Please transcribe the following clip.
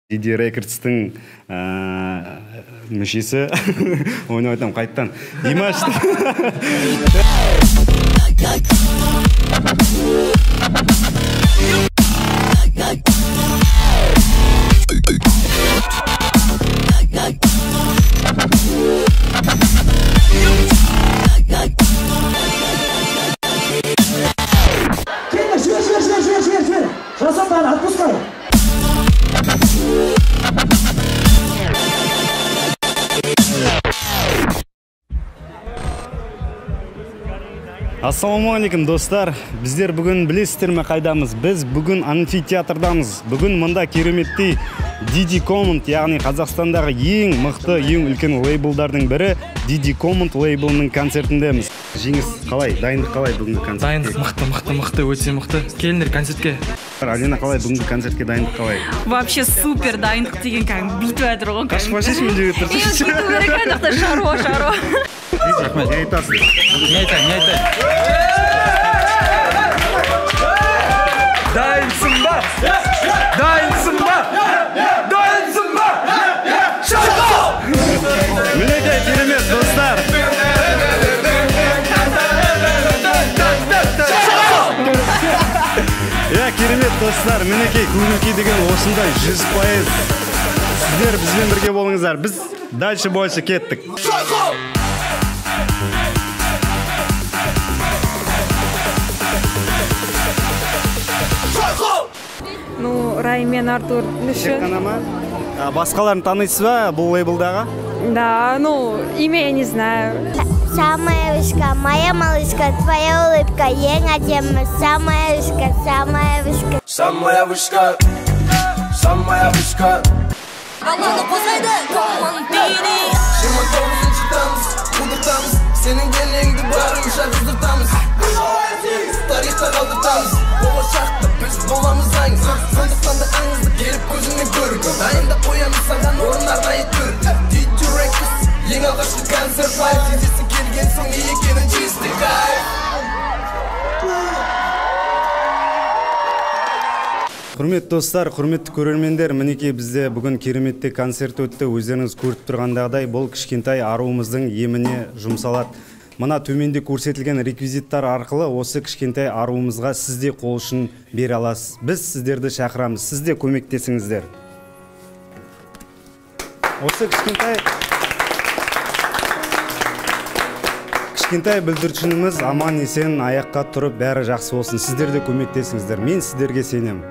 Диди Рекордстың мүшесі ойнап айтам қайттан. Димаш. Жасатан отпускай. Ассалаумағалейкум достар. Біздер бүгін білесіздер ме қайдамыз? Біз бүгін амфитеатрдамыз. Бүгін мұнда кереметтей Didi Command, яғни Қазақстандағы ең мықты, ең үлкен лейблдардың бірі Didi Command лейблінің концертіндеміз. Жеңіс қалай? Дайындық қалай бүгінгі концертке? Дайындық мықты, өте мықты. Келіңдер концертке. Алина қалай бүгінгі концертке дайындық қалай? Вообще супер дайындық деген кәдімгі бүйтіп жатыр ғой. Қашпашеш мен деп отырсыз. Шаруа. Рахмет, не айтасың? Не айтайын. Дайынсың ба? Мінекей керемет достар. Керемет достар, мінекей көңіл-күй деген осындай 100%. Сіздер бізбен бірге болыңыздар. Біз дальше больше кеттік. Ну, Рай мен Артур Тек қана ма? Басқаларын танисыз ба бұл лейблдағы? Да, ну, имя я не знаю. Самая вышка, моя малышка, твоя улыбка, ең әдемі. Самая вышка, самая вышка. Самая вышка, самая вышка. Баланы қосайды, команд бейне. 29-ші тамыз, құдыртамыз. Сенің денеңді барынша құдыртамыз. Тарихта қалдыртамыз. Болашақта біз боламыз аңыз. Сондықтан да аңызды келіп көзіңмен көргі. Дайында қоямыз саған орын арнайы төр. Didi Records, ең алғашқы концерт лайв. Сезесі келген соң не екенін чисті кайф. Құрметті достар, құрметті көрермендер, мінекей бізде бүгін кереметте концерт өтті. Өздеріңіз көріп тұрғандағыдай, бұл кішкентай аруымыздың еміне жұмсалады. Мына төменде көрсетілген реквизиттар арқылы осы кішкентай аруымызға сіз де қол ұшын бере аласыз. Біз сіздерді шақырамыз, сіз де көмектесіңіздер. Осы кішкентай бүлдіршініміз аман есен аяққа тұрып бәрі жақсы болсын. Сіздер де көмектесіңіздер. Мен сіздерге сенемін.